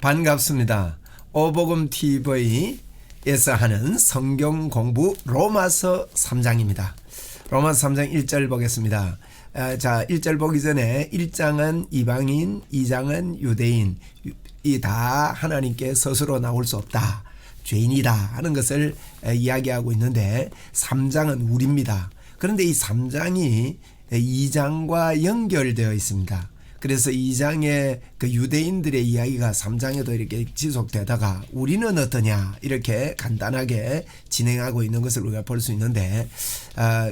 반갑습니다. 오복음 TV에서 하는 성경 공부 로마서 3장입니다. 로마서 3장 1절 보겠습니다. 자, 1절 보기 전에 1장은 이방인, 2장은 유대인, 이 다 하나님께 스스로 나올 수 없다, 죄인이다 하는 것을 이야기하고 있는데 3장은 우리입니다. 그런데 이 3장이 2장과 연결되어 있습니다. 그래서 2장의 그 유대인들의 이야기가 3장에도 이렇게 지속되다가 우리는 어떠냐 이렇게 간단하게 진행하고 있는 것을 우리가 볼 수 있는데,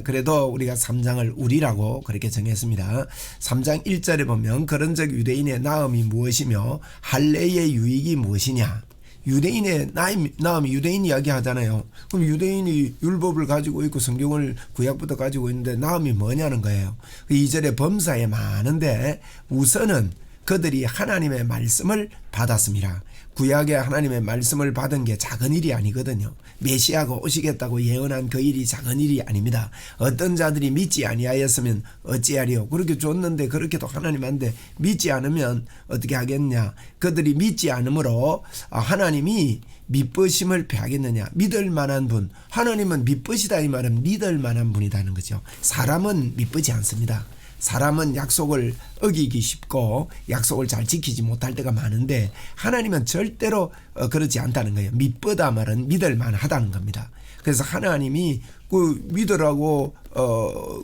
그래도 우리가 3장을 우리라고 그렇게 정했습니다. 3장 1절에 보면 그런즉 유대인의 나음이 무엇이며 할례의 유익이 무엇이냐. 유대인의 나음이 유대인 이야기 하잖아요. 그럼 유대인이 율법을 가지고 있고 성경을 구약부터 가지고 있는데 나음이 뭐냐는 거예요. 2절에 범사에 많은데 우선은 그들이 하나님의 말씀을 받았습니다. 구약에 하나님의 말씀을 받은 게 작은 일이 아니거든요. 메시아가 오시겠다고 예언한 그 일이 작은 일이 아닙니다. 어떤 자들이 믿지 아니하였으면 어찌하리요. 그렇게 줬는데 그렇게도 하나님한테 믿지 않으면 어떻게 하겠냐. 그들이 믿지 않으므로 하나님이 믿으심을 패하겠느냐. 믿을 만한 분, 하나님은 믿으시다 이 말은 믿을 만한 분이라는 거죠. 사람은 믿지 않습니다. 사람은 약속을 어기기 쉽고 약속을 잘 지키지 못할 때가 많은데 하나님은 절대로 그렇지 않다는 거예요. 믿보다 말은 믿을 만하다는 겁니다. 그래서 하나님이 그 믿으라고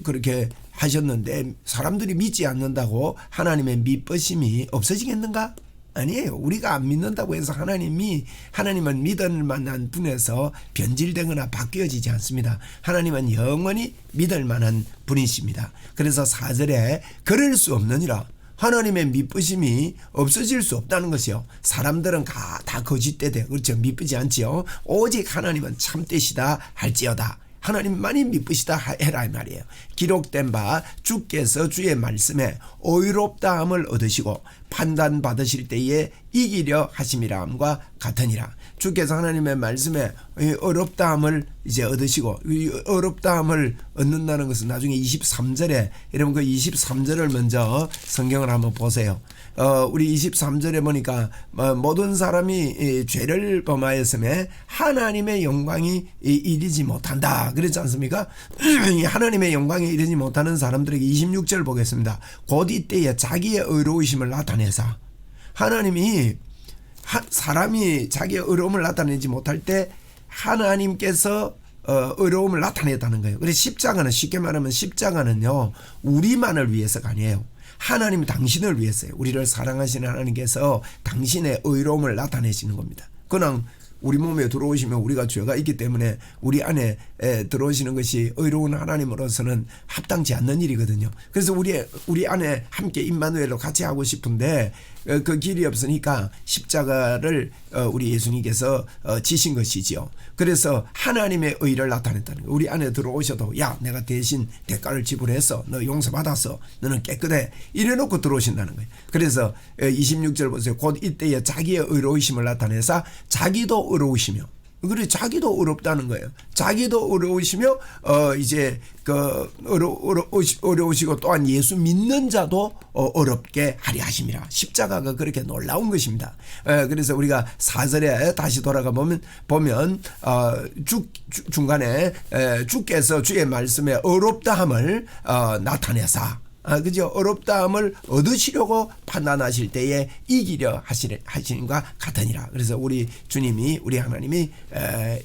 그렇게 하셨는데 사람들이 믿지 않는다고 하나님의 믿으심이 없어지겠는가? 아니에요. 우리가 안 믿는다고 해서 하나님은 믿을 만한 분에서 변질되거나 바뀌어지지 않습니다. 하나님은 영원히 믿을 만한 분이십니다. 그래서 4절에 그럴 수 없느니라. 하나님의 믿으심이 없어질 수 없다는 것이요. 사람들은 다 거짓되대. 그렇죠. 믿지 않지요. 오직 하나님은 참되시다 할지어다. 하나님만이 믿으시다 해라 이 말이에요. 기록된 바 주께서 주의 말씀에 의롭다함을 얻으시고 판단받으실 때에 이기려 하심이라 함과 같으니라. 주께서 하나님의 말씀에 의롭다함을 이제 얻으시고, 의롭다함을 얻는다는 것은 나중에 23절에, 여러분 그 23절을 먼저 성경을 한번 보세요. 우리 23절에 보니까 모든 사람이 죄를 범하였음에 하나님의 영광이 이르지 못한다 그랬지 않습니까? 하나님의 영광이 이르지 못하는 사람들에게 26절 보겠습니다. 곧 이때에 자기의 의로우심을 나타내사. 하나님이 사람이 자기의 의로움을 나타내지 못할 때 하나님께서 의로움을 나타냈다는 거예요. 그래서 십자가는, 쉽게 말하면 십자가는요 우리만을 위해서가 아니에요. 하나님 당신을 위해서요. 우리를 사랑하시는 하나님께서 당신의 의로움을 나타내시는 겁니다. 그냥 우리 몸에 들어오시면 우리가 죄가 있기 때문에 우리 안에 들어오시는 것이 의로운 하나님으로서는 합당치 않는 일이거든요. 그래서 우리 안에 함께 임마누엘로 같이 하고 싶은데 그 길이 없으니까 십자가를 우리 예수님께서 지신 것이지요. 그래서 하나님의 의를 나타냈다는 거예요. 우리 안에 들어오셔도 야 내가 대신 대가를 지불해서 너 용서받았어, 너는 깨끗해 이래놓고 들어오신다는 거예요. 그래서 26절 보세요. 곧 이때에 자기의 의로우심을 나타내사 자기도 의로우시며, 그래 자기도 의롭다는 거예요. 자기도 의로우시며 이제 그 의로우시고 또한 예수 믿는 자도 의롭게 하리 하심이라. 십자가가 그렇게 놀라운 것입니다. 그래서 우리가 4절에 다시 돌아가 보면 중간에 주께서 주의 말씀에 의롭다함을 나타내사. 그죠? 어렵다함을 얻으시려고 판단하실 때에 이기려 하시는과 같으니라. 그래서 우리 주님이, 우리 하나님이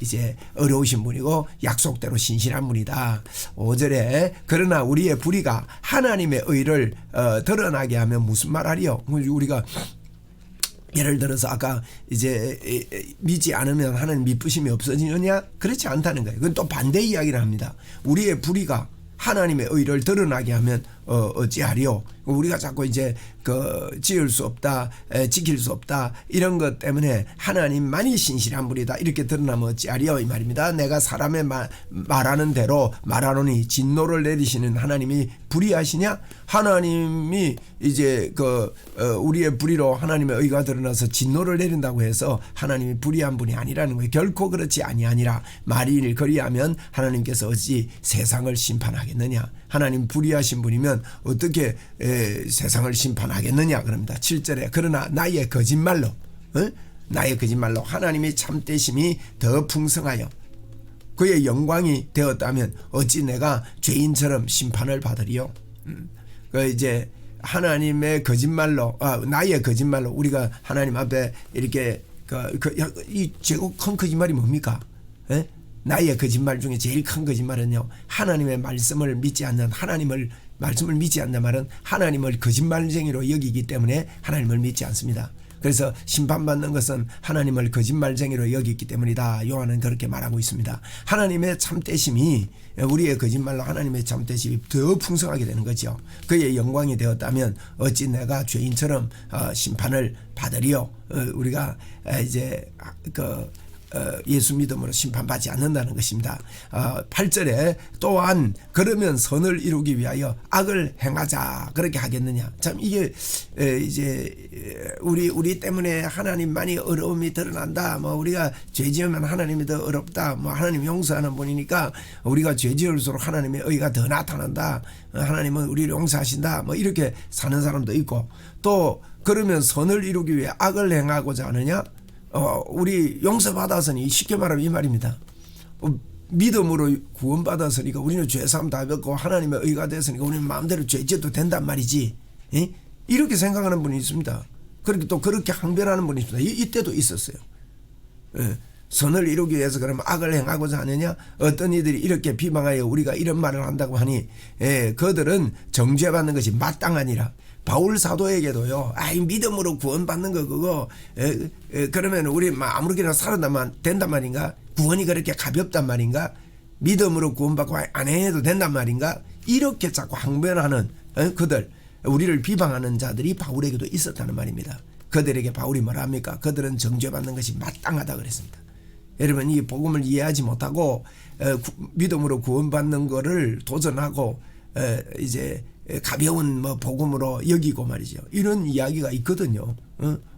이제 어려우신 분이고 약속대로 신실한 분이다. 5절에 그러나 우리의 불의가 하나님의 의를 드러나게 하면 무슨 말하리요? 우리가 예를 들어서 아까 이제 믿지 않으면 하나님 믿으심이 없어지느냐? 그렇지 않다는 거예요. 그건 또 반대 이야기를 합니다. 우리의 불의가 하나님의 의를 드러나게 하면 어찌하리요? 우리가 자꾸 이제 지을 수 없다, 지킬 수 없다 이런 것 때문에 하나님만이 신실한 분이다 이렇게 드러나면 어찌하리요 이 말입니다. 내가 사람의 말하는 대로 말하노니 진노를 내리시는 하나님이 불의하시냐? 하나님이 이제 우리의 불의로 하나님의 의가 드러나서 진노를 내린다고 해서 하나님이 불의한 분이 아니라는 거예요. 결코 그렇지 아니하니라. 말이 그리하면 하나님께서 어찌 세상을 심판하겠느냐? 하나님 불의하신 분이면 어떻게 세상을 심판하겠느냐 그럽니다. 7절에 그러나 나의 거짓말로 나의 거짓말로 하나님의 참되심이 더 풍성하여 그의 영광이 되었다면 어찌 내가 죄인처럼 심판을 받으리요. 그 이제 하나님의 거짓말로 나의 거짓말로 우리가 하나님 앞에 이렇게 이 제일 큰 거짓말이 뭡니까? 에? 나의 거짓말 중에 제일 큰 거짓말은요, 하나님의 말씀을 믿지 않는 말씀을 믿지 않는 말은 하나님을 거짓말쟁이로 여기기 때문에 하나님을 믿지 않습니다. 그래서 심판받는 것은 하나님을 거짓말쟁이로 여기기 때문이다. 요한은 그렇게 말하고 있습니다. 하나님의 참되심이 우리의 거짓말로 하나님의 참되심이 더 풍성하게 되는 거죠. 그의 영광이 되었다면 어찌 내가 죄인처럼 심판을 받으리요. 우리가 이제 예수 믿음으로 심판받지 않는다는 것입니다. 8절에 또한 그러면 선을 이루기 위하여 악을 행하자 그렇게 하겠느냐. 참 이게 이제 우리 때문에 하나님만이 어려움이 드러난다. 뭐 우리가 죄 지으면 하나님이 더 어렵다. 뭐 하나님 용서하는 분이니까 우리가 죄 지을수록 하나님의 의가 더 나타난다. 하나님은 우리를 용서하신다. 뭐 이렇게 사는 사람도 있고, 또 그러면 선을 이루기 위해 악을 행하고자 하느냐. 우리 용서받았으니 쉽게 말하면 이 말입니다. 믿음으로 구원받았으니까 우리는 죄사함 다 받고 하나님의 의가 됐으니까 우리는 마음대로 죄 지어도 된단 말이지. 이렇게 생각하는 분이 있습니다. 그렇게 또 그렇게 항변하는 분이 있습니다. 이때도 있었어요. 선을 이루기 위해서 그러면 악을 행하고자 하느냐. 어떤 이들이 이렇게 비방하여 우리가 이런 말을 한다고 하니 그들은 정죄받는 것이 마땅하니라. 바울 사도에게도요, 믿음으로 구원받는 거 그거 그러면 우리 아무렇게나 살아나면 된단 말인가? 구원이 그렇게 가볍단 말인가? 믿음으로 구원받고 안 해도 된단 말인가? 이렇게 자꾸 항변하는 그들, 우리를 비방하는 자들이 바울에게도 있었다는 말입니다. 그들에게 바울이 뭐라 합니까? 그들은 정죄받는 것이 마땅하다 그랬습니다. 여러분, 이 복음을 이해하지 못하고 믿음으로 구원받는 거를 도전하고 이제 가벼운 복음으로 여기고 말이죠. 이런 이야기가 있거든요.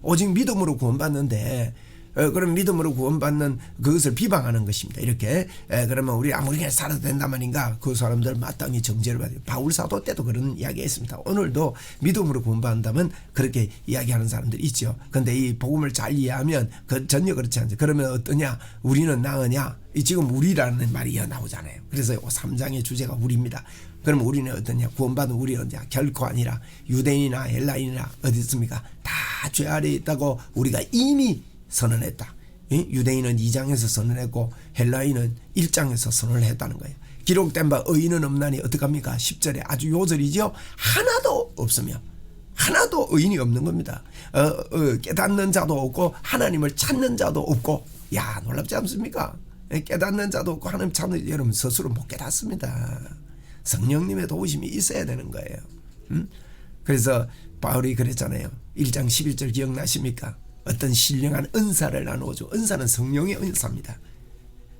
오직 믿음으로 구원받는데 그럼 믿음으로 구원받는 그것을 비방하는 것입니다. 이렇게 그러면 우리 아무리 살아도 된단 말인가? 그 사람들 마땅히 정죄를 받아요. 바울 사도 때도 그런 이야기했습니다. 오늘도 믿음으로 구원받는다면 그렇게 이야기하는 사람들이 있죠. 그런데 이 복음을 잘 이해하면 전혀 그렇지 않죠. 그러면 어떠냐? 우리는 나으냐? 지금 우리라는 말이 나오잖아요. 그래서 3장의 주제가 우리입니다. 그럼 우리는 어떠냐? 구원받은 우리는 결코 아니라 유대인이나 헬라인이나 어디 있습니까? 다 죄 아래에 있다고 우리가 이미 선언했다. 유대인은 2장에서 선언했고 헬라인은 1장에서 선언을 했다는 거예요. 기록된 바 의인은 없나니 어떡합니까? 10절에 아주 요절이죠. 하나도 없으며 하나도 의인이 없는 겁니다. 깨닫는 자도 없고 하나님을 찾는 자도 없고. 야, 놀랍지 않습니까? 깨닫는 자도 없고 하나님 찾는 여러분 스스로 못 깨닫습니다. 성령님의 도우심이 있어야 되는 거예요. 그래서 바울이 그랬잖아요. 1장 11절 기억나십니까? 어떤 신령한 은사를 나누어줘. 은사는 성령의 은사입니다.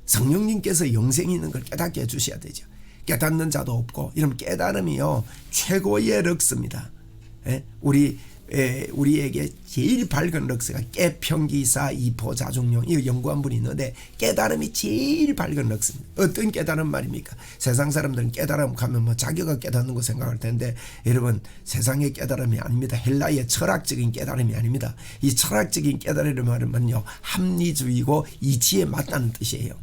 성령님께서 영생이 있는 걸 깨닫게 해주셔야 되죠. 깨닫는 자도 없고. 이런 깨달음이요 최고의 럭스입니다. 우리에게 제일 밝은 럭스가 깨평기사 이포자중용, 이거 연구한 분이 있는데 깨달음이 제일 밝은 럭스입니다. 어떤 깨달음 말입니까? 세상 사람들은 깨달음 가면 자기가 깨닫는 거 생각할 텐데, 여러분 세상의 깨달음이 아닙니다. 헬라의 철학적인 깨달음이 아닙니다. 이 철학적인 깨달음을 말하면요 합리주의고 이치에 맞다는 뜻이에요.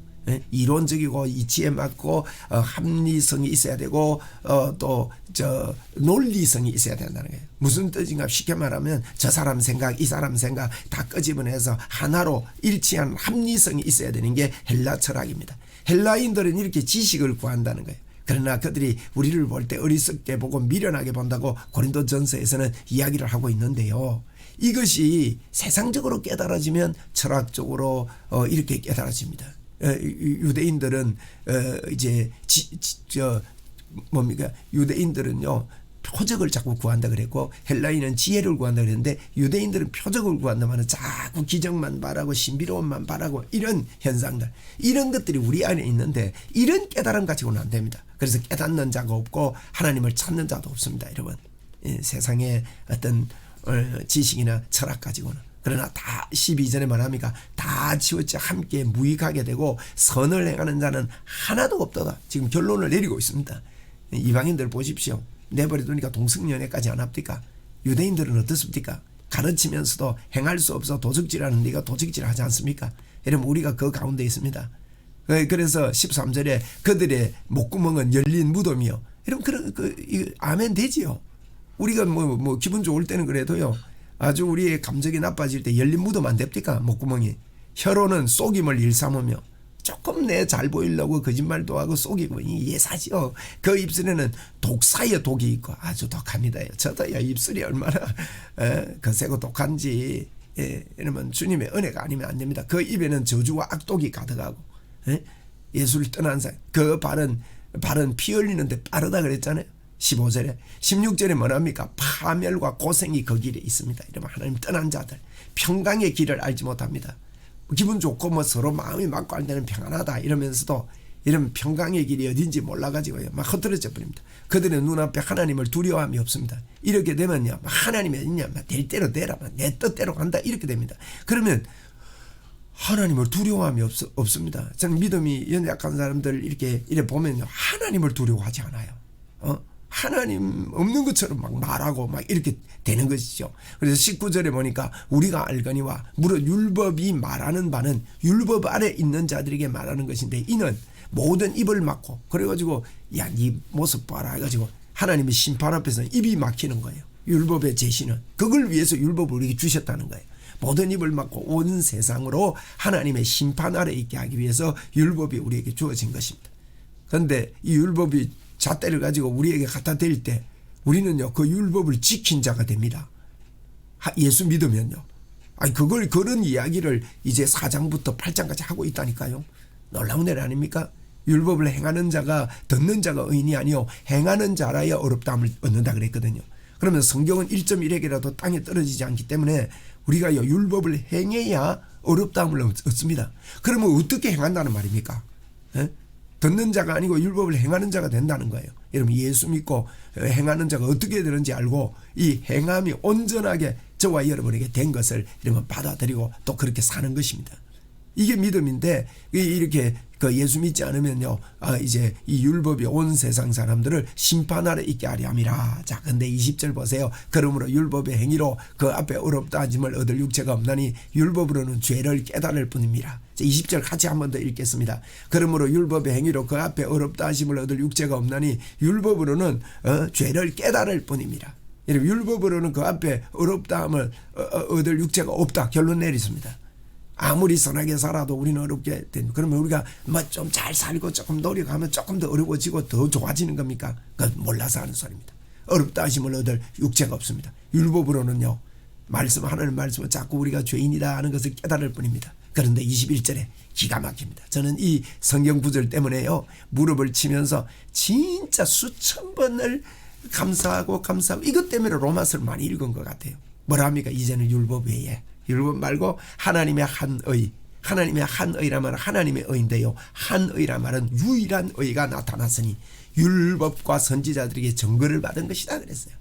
이론적이고 이치에 맞고 합리성이 있어야 되고 또 논리성이 있어야 된다는 거예요. 무슨 뜻인가? 쉽게 말하면 저 사람 생각 이 사람 생각 다 끄집어내서 하나로 일치한 합리성이 있어야 되는 게 헬라 철학입니다. 헬라인들은 이렇게 지식을 구한다는 거예요. 그러나 그들이 우리를 볼 때 어리석게 보고 미련하게 본다고 고린도전서에서는 이야기를 하고 있는데요. 이것이 세상적으로 깨달아지면 철학적으로 이렇게 깨달아집니다. 유대인들은 이제 뭡니까? 유대인들은요 표적을 자꾸 구한다 그랬고 헬라인은 지혜를 구한다 그랬는데 유대인들은 표적을 구한다면 자꾸 기적만 바라고 신비로움만 바라고 이런 현상들, 이런 것들이 우리 안에 있는데 이런 깨달음 가지고는 안 됩니다. 그래서 깨닫는 자가 없고 하나님을 찾는 자도 없습니다. 여러분, 세상의 어떤 지식이나 철학 가지고는. 그러나 다 12절에 말합니까? 다 치우쳐 함께 무익하게 되고 선을 행하는 자는 하나도 없도다. 지금 결론을 내리고 있습니다. 이방인들 보십시오. 내버려두니까 동성연애까지 안 합니까? 유대인들은 어떻습니까? 가르치면서도 행할 수 없어 도적질하는 네가 도적질하지 않습니까? 이러면 우리가 그 가운데 있습니다. 그래서 13절에 그들의 목구멍은 열린 무덤이요. 이러면 아멘 되지요. 우리가 뭐 기분 좋을 때는 그래도요. 아주 우리의 감정이 나빠질 때 열린 무덤 안 됩니까? 목구멍이. 혀로는 속임을 일삼으며 조금 내 잘 보이려고 거짓말도 하고 속이고 예사지요. 그 입술에는 독사의 독이 있고 아주 독합니다. 저도요 입술이 얼마나 거세고 독한지 이러면 주님의 은혜가 아니면 안 됩니다. 그 입에는 저주와 악독이 가득하고 예수를 떠난 사람 그 발은 피 흘리는데 빠르다 그랬잖아요. 15절에 16절에 뭐랍니까? 파멸과 고생이 그 길에 있습니다. 이러면 하나님 떠난 자들 평강의 길을 알지 못합니다. 기분 좋고 뭐 서로 마음이 맞고 할 때는 평안하다 이러면서도 이런 평강의 길이 어딘지 몰라가지고요 막 흩어져 버립니다. 그들의 눈앞에 하나님을 두려워함이 없습니다. 이렇게 되면요 하나님이 어디냐 될 대로 되라 내 뜻대로 간다 이렇게 됩니다. 그러면 하나님을 두려워함이 없습니다. 저는 믿음이 연약한 사람들 이렇게 보면요 하나님을 두려워하지 않아요. 하나님 없는 것처럼 막 말하고 막 이렇게 되는 것이죠. 그래서 19절에 보니까 우리가 알거니와 무릇 율법이 말하는 바는 율법 아래 있는 자들에게 말하는 것인데 이는 모든 입을 막고 그래가지고 야 네 모습 봐라 해가지고 하나님의 심판 앞에서 입이 막히는 거예요. 율법의 제시는 그걸 위해서 율법을 우리에게 주셨다는 거예요. 모든 입을 막고 온 세상으로 하나님의 심판 아래 있게 하기 위해서 율법이 우리에게 주어진 것입니다. 그런데 이 율법이 잣대를 가지고 우리에게 갖다 댈 때 우리는요 그 율법을 지킨 자가 됩니다. 예수 믿으면요. 그런 이야기를 이제 4장부터 8장까지 하고 있다니까요. 놀라운 일 아닙니까? 율법을 행하는 자가 듣는 자가 의인이 아니요 행하는 자라야 어렵다함을 얻는다 그랬거든요. 그러면 성경은 1.1핵이라도 땅에 떨어지지 않기 때문에 우리가 율법을 행해야 어렵다함을 얻습니다. 그러면 어떻게 행한다는 말입니까? 듣는 자가 아니고 율법을 행하는 자가 된다는 거예요. 여러분 예수 믿고 행하는 자가 어떻게 되는지 알고 이 행함이 온전하게 저와 여러분에게 된 것을 이러면 받아들이고 또 그렇게 사는 것입니다. 이게 믿음인데 이렇게 예수 믿지 않으면요 이제 이 율법이 온 세상 사람들을 심판 아래 있게 하려 함이라. 자 근데 20절 보세요. 그러므로 율법의 행위로 그 앞에 어렵다 하짐을 얻을 육체가 없나니 율법으로는 죄를 깨달을 뿐입니다. 20절 같이 한 번 더 읽겠습니다. 그러므로 율법의 행위로 그 앞에 어렵다 하심을 얻을 육체가 없나니 율법으로는 죄를 깨달을 뿐입니다. 율법으로는 그 앞에 어렵다 함을 얻을 육체가 없다 결론 내리십니다. 아무리 선하게 살아도 우리는 어렵게 됩니다. 그러면 우리가 뭐 좀 잘 살고 조금 노력하면 조금 더 어려워지고 더 좋아지는 겁니까? 그건 몰라서 하는 소리입니다. 어렵다 하심을 얻을 육체가 없습니다. 율법으로는요 하나님 말씀은 자꾸 우리가 죄인이다 하는 것을 깨달을 뿐입니다. 그런데 21절에 기가 막힙니다. 저는 이 성경 구절 때문에요 무릎을 치면서 진짜 수천 번을 감사하고 이것 때문에 로마서를 많이 읽은 것 같아요. 뭐라 합니까? 이제는 율법 외에 율법 말고 하나님의 한 의. 하나님의 한 의란 말은 하나님의 의인데요. 한 의란 말은 유일한 의가 나타났으니 율법과 선지자들에게 증거를 받은 것이다 그랬어요.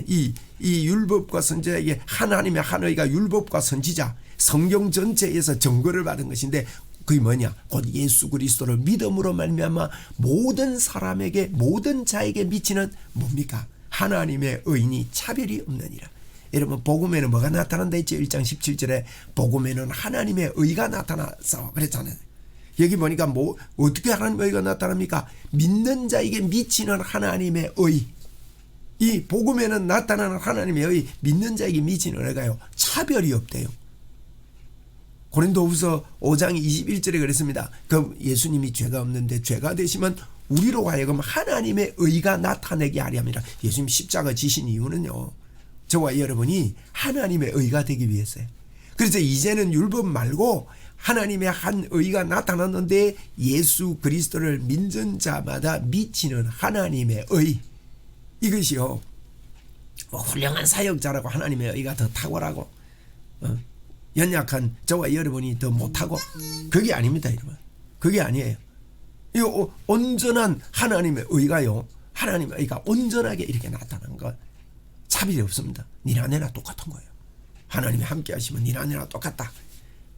이 율법과 선지자에게 하나님의 한 의가 율법과 선지자 성경 전체에서 증거를 받은 것인데 그게 뭐냐? 곧 예수 그리스도를 믿음으로 말미암아 모든 사람에게 모든 자에게 미치는 뭡니까? 하나님의 의인이 차별이 없느니라. 여러분 복음에는 뭐가 나타난다 했죠? 1장 17절에 복음에는 하나님의 의가 나타나서 그랬잖아요. 여기 보니까 뭐 어떻게 하나님의 의가 나타납니까? 믿는 자에게 미치는 하나님의 의. 이 복음에는 나타나는 하나님의 의 믿는 자에게 미치는 의가요 차별이 없대요. 고린도후서 5장 21절에 그랬습니다. 그 예수님이 죄가 없는데 죄가 되시면 우리로 하여금 하나님의 의가 나타내게 하려 함이라. 예수님 십자가 지신 이유는요 저와 여러분이 하나님의 의가 되기 위해서요. 그래서 이제는 율법 말고 하나님의 한 의가 나타났는데 예수 그리스도를 믿는 자마다 미치는 하나님의 의. 이것이요 뭐 훌륭한 사역자라고 하나님의 의가 더 탁월하고 연약한 저와 여러분이 더 못하고 그게 아닙니다. 여러분. 그게 아니에요. 이 온전한 하나님의 의가요 하나님의 의가 온전하게 이렇게 나타난 것 차별이 없습니다. 니나 내나 똑같은 거예요. 하나님이 함께 하시면 니나 내나 똑같다.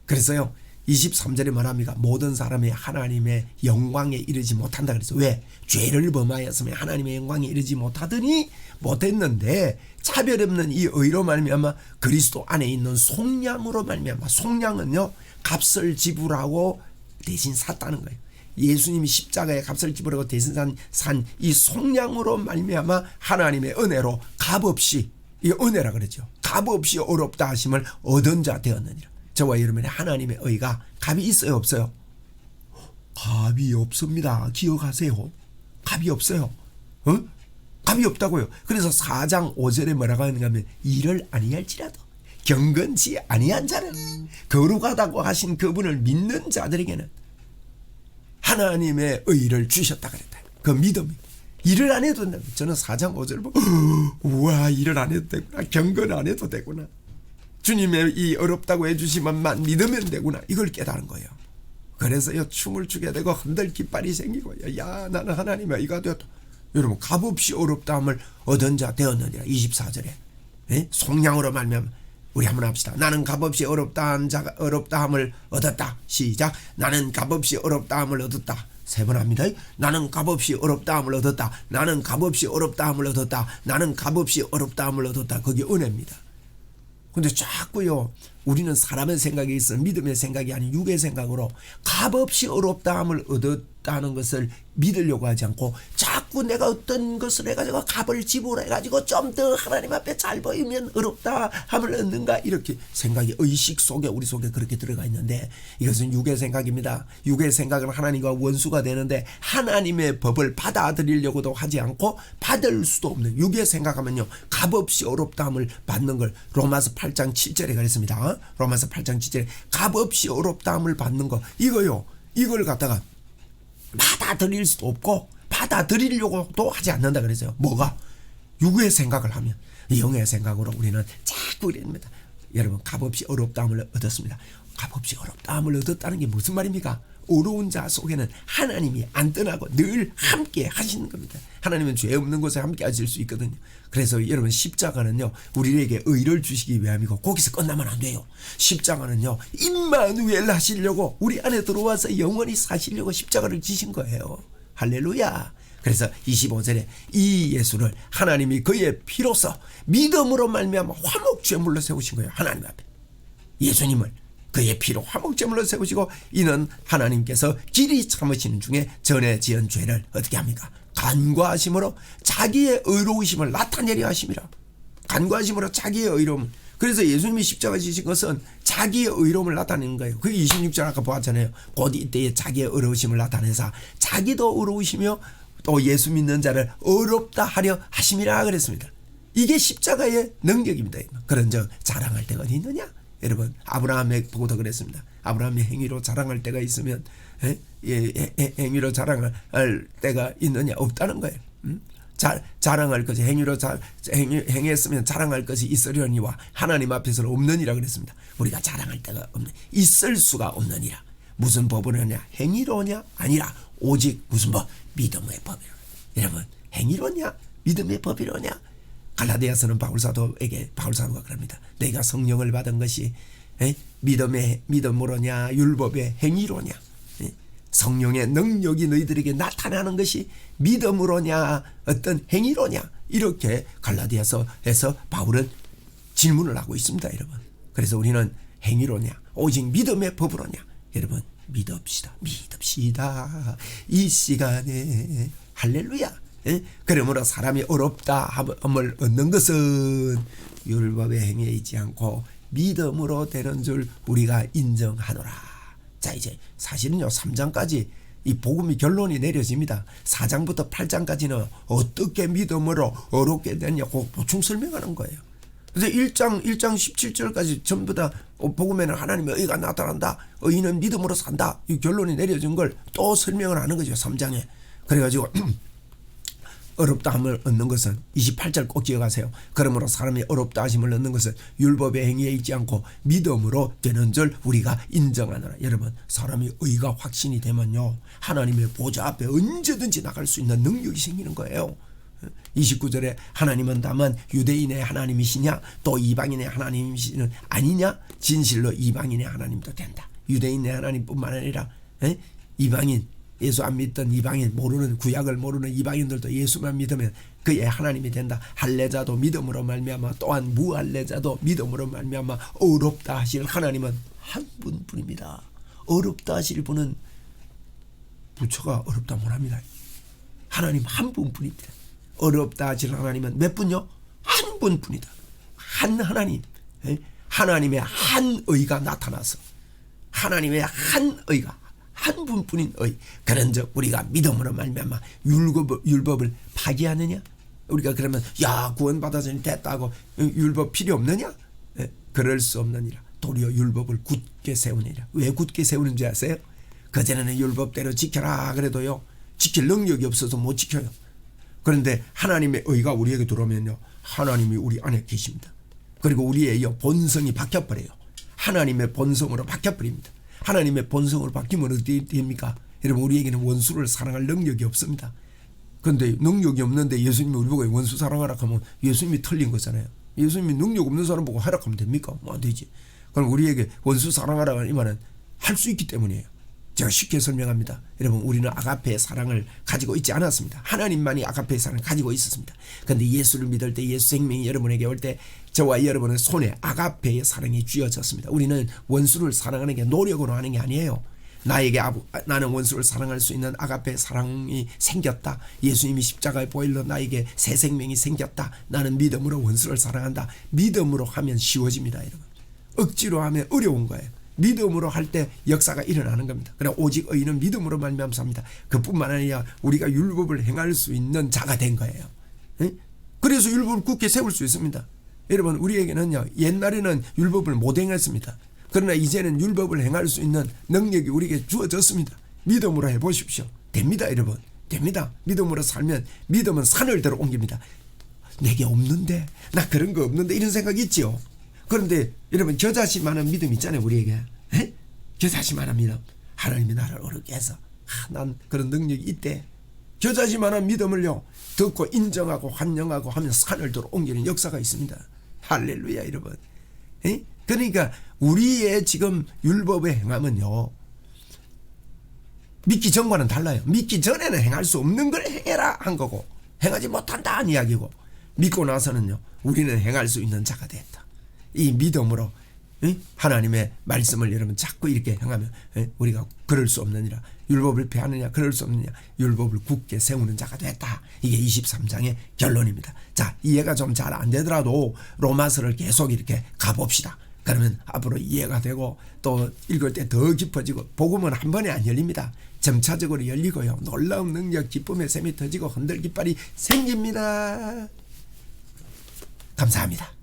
그래서요 23절에 말합니까? 모든 사람이 하나님의 영광에 이르지 못한다 그랬어. 왜? 죄를 범하였으면 하나님의 영광에 이르지 못했는데 차별 없는 이 의로 말미암아 그리스도 안에 있는 속량으로 말미암아, 속량은요 값을 지불하고 대신 샀다는 거예요. 예수님이 십자가에 값을 지불하고 대신 산 이 속량으로 말미암아 하나님의 은혜로 값없이, 이 은혜라 그러죠. 값없이 어렵다 하심을 얻은 자 되었느니라. 저와 여러분의 하나님의 의가 값이 있어요, 없어요? 값이 없습니다. 기억하세요. 값이 없어요. 값이 없다고요. 그래서 4장 5절에 뭐라고 하는가 하면 이를 아니할지라도 경건치 아니한 자는 거룩하다고 하신 그분을 믿는 자들에게는 하나님의 의를 주셨다 그랬다. 그 믿음이. 일을 안 해도 된다. 저는 4장 5절 보고 우와, 일을 안 해도 되구나. 경건 안 해도 되구나. 주님의 이 어렵다고 해주시면만 믿으면 되구나. 이걸 깨달은 거예요. 그래서요 춤을 추게 되고 흔들 깃발이 생기고, 야 나는 하나님의 의가 되었다. 여러분 값없이 어렵다함을 얻은 자 되었느니라. 24절에 속량으로 말미암아. 우리 한번 합시다. 나는 값없이 어렵다함을 얻었다. 시작. 나는 값없이 어렵다함을 얻었다. 3번 합니다. 나는 값없이 어렵다함을 얻었다. 나는 값없이 어렵다함을 얻었다. 나는 값없이 어렵다함을 얻었다. 그게 은혜입니다. 근데 자꾸요 우리는 사람의 생각이 있어 믿음의 생각이 아닌 육의 생각으로 값없이 어렵다함을 얻었다는 것을 믿으려고 하지 않고 자꾸 내가 어떤 것을 해가지고 값을 지불해가지고 좀 더 하나님 앞에 잘 보이면 어렵다함을 얻는가, 이렇게 생각이 의식 속에 우리 속에 그렇게 들어가 있는데 이것은 육의 생각입니다. 육의 생각은 하나님과 원수가 되는데 하나님의 법을 받아들이려고도 하지 않고 받을 수도 없는 육의 생각하면요 값없이 어렵다함을 받는 걸 로마서 8장 7절에 그랬습니다. 로마서 8장 7절에 값없이 어렵다함을 받는 거, 이거요 이걸 갖다가 받아들일 수도 없고 받아들이려고도 하지 않는다 그랬어요. 뭐가? 육의 생각을 하면. 영의 생각으로 우리는 자꾸 이럽니다. 여러분 값없이 어렵다함을 얻었습니다. 값없이 어렵다함을 얻었다는 게 무슨 말입니까? 어려운 자 속에는 하나님이 안 떠나고 늘 함께 하시는 겁니다. 하나님은 죄 없는 곳에 함께 하실 수 있거든요. 그래서 여러분 십자가는요 우리에게 의를 주시기 위함이고 거기서 끝나면 안 돼요. 십자가는요 임마누엘 하시려고 우리 안에 들어와서 영원히 사시려고 십자가를 지신 거예요. 할렐루야. 그래서 25절에 이 예수를 하나님이 그의 피로써 믿음으로 말미암아 화목제물로 세우신 거예요. 하나님 앞에 예수님을 그의 피로 화목제물로 세우시고 이는 하나님께서 길이 참으시는 중에 전에 지은 죄를 어떻게 합니까? 간과하심으로 자기의 의로우심을 나타내려 하심이라. 간과하심으로 자기의 의로움. 그래서 예수님이 십자가 지신 것은 자기의 의로움을 나타내는 거예요. 그게 26절 아까 보았잖아요. 곧 이때에 자기의 의로우심을 나타내사 자기도 의로우시며 또 예수 믿는 자를 의롭다 하려 하심이라 그랬습니다. 이게 십자가의 능력입니다. 그런 적 자랑할 때가 어디 있느냐? 여러분 아브라함의 보고도 그랬습니다. 아브라함이 행위로 자랑할 때가 있으면 행위로 자랑할 때가 있느냐? 없다는 거예요. 자랑할 것이 행위로 행했으면 자랑할 것이 있으려니와 하나님 앞에서는 없느니라 그랬습니다. 우리가 자랑할 때가 없는, 있을 수가 없느니라. 무슨 법으로 하냐? 행위로냐? 아니라 오직 무슨 법? 믿음의 법이라. 여러분 행위로냐? 믿음의 법이로냐? 갈라디아서는 바울사도가 그럽니다. 내가 성령을 받은 것이 믿음으로냐 율법의 행위로냐? 성령의 능력이 너희들에게 나타나는 것이 믿음으로냐 어떤 행위로냐? 이렇게 갈라디아서에서 바울은 질문을 하고 있습니다. 여러분. 그래서 우리는 행위로냐 오직 믿음의 법으로냐? 여러분 믿읍시다. 이 시간에 할렐루야. 그러므로 사람이 어렵다함을 얻는 것은 율법의 행위에 있지 않고 믿음으로 되는 줄 우리가 인정하노라. 자 이제 사실은요 3장까지 이 복음이 결론이 내려집니다. 4장부터 8장까지는 어떻게 믿음으로 어렵게 되냐고 보충 설명하는 거예요. 그래서 1장 17절까지 전부 다 복음에는 하나님의 의가 나타난다. 의인은 믿음으로 산다. 이 결론이 내려진 걸 또 설명을 하는 거죠. 3장에. 그래가지고 어렵다함을 얻는 것은 28절 꼭 기억하세요. 그러므로 사람이 어렵다 하심을 얻는 것은 율법의 행위에 있지 않고 믿음으로 되는 줄 우리가 인정하노라. 여러분 사람이 의가 확신이 되면요 하나님의 보좌 앞에 언제든지 나갈 수 있는 능력이 생기는 거예요. 29절에 하나님은 다만 유대인의 하나님이시냐 또 이방인의 하나님이시는 아니냐? 진실로 이방인의 하나님도 된다. 유대인의 하나님뿐만 아니라 이방인, 예수 안 믿던 이방인, 모르는 구약을 모르는 이방인들도 예수만 믿으면 그의 하나님이 된다. 할례자도 믿음으로 말미암아 또한 무할례자도 믿음으로 말미암아 어렵다 하실 하나님은 한 분뿐입니다. 어렵다 하실 분은 부처가 어렵다 못합니다. 하나님 한 분뿐입니다. 어렵다 하실 하나님은 몇 분요? 한 분뿐이다. 한 하나님, 하나님의 한 의가 나타나서 하나님의 한 의가 한 분뿐인 의, 그런즉 우리가 믿음으로 말미암아 율법을 파기하느냐? 우리가 그러면 야 구원받아서 됐다고 율법 필요 없느냐? 그럴 수 없느니라. 도리어 율법을 굳게 세우느니라. 왜 굳게 세우는지 아세요? 그전에는 율법대로 지켜라 그래도요 지킬 능력이 없어서 못 지켜요. 그런데 하나님의 의가 우리에게 들어오면요 하나님이 우리 안에 계십니다. 그리고 우리의 본성이 바뀌어버려요. 하나님의 본성으로 바뀌어버립니다. 하나님의 본성으로 바뀌면 어떻게 됩니까? 여러분 우리에게는 원수를 사랑할 능력이 없습니다. 그런데 능력이 없는데 예수님이 우리 보고 원수 사랑하라 하면 예수님이 틀린 거잖아요. 예수님이 능력 없는 사람 보고 하라 하면 됩니까? 뭐 안 되지. 그럼 우리에게 원수 사랑하라 이 말은 할 수 있기 때문이에요. 제가 쉽게 설명합니다. 여러분 우리는 아가페의 사랑을 가지고 있지 않았습니다. 하나님만이 아가페의 사랑을 가지고 있었습니다. 그런데 예수를 믿을 때 예수 생명이 여러분에게 올 때 저와 여러분의 손에 아가페의 사랑이 쥐어졌습니다. 우리는 원수를 사랑하는 게 노력으로 하는 게 아니에요. 나에게 나는 원수를 사랑할 수 있는 아가페의 사랑이 생겼다. 예수님이 십자가의 보혈로 나에게 새 생명이 생겼다. 나는 믿음으로 원수를 사랑한다. 믿음으로 하면 쉬워집니다. 여러분. 억지로 하면 어려운 거예요. 믿음으로 할 때 역사가 일어나는 겁니다. 그러나 오직 의인은 믿음으로 말미암아 삽니다. 그뿐만 아니라 우리가 율법을 행할 수 있는 자가 된 거예요. 그래서 율법을 굳게 세울 수 있습니다. 여러분 우리에게는요 옛날에는 율법을 못 행했습니다. 그러나 이제는 율법을 행할 수 있는 능력이 우리에게 주어졌습니다. 믿음으로 해보십시오. 됩니다. 여러분 됩니다. 믿음으로 살면 믿음은 산을 들어 옮깁니다. 내게 없는데 나 그런 거 없는데 이런 생각이 있지요. 그런데 여러분 겨자씨만한 믿음 있잖아요. 우리에게 겨자씨만한 믿음. 하나님이 나를 어렵게 해서 난 그런 능력이 있대. 겨자씨만한 믿음을요 듣고 인정하고 환영하고 하면 산을 들어 옮기는 역사가 있습니다. 할렐루야 여러분. 그러니까 우리의 지금 율법의 행함은요 믿기 전과는 달라요. 믿기 전에는 행할 수 없는 걸 행해라 한 거고 행하지 못한다는 이야기고 믿고 나서는요 우리는 행할 수 있는 자가 됐다. 이 믿음으로 하나님의 말씀을 여러분 자꾸 이렇게 행하면 우리가 그럴 수 없느니라. 율법을 폐하느냐 그럴 수 없느냐. 율법을 굳게 세우는 자가 됐다. 이게 23장의 결론입니다. 자 이해가 좀 잘 안 되더라도 로마서를 계속 이렇게 가봅시다. 그러면 앞으로 이해가 되고 또 읽을 때 더 깊어지고 복음은 한 번에 안 열립니다. 점차적으로 열리고요. 놀라운 능력 기쁨의 샘이 터지고 흔들 깃발이 생깁니다. 감사합니다.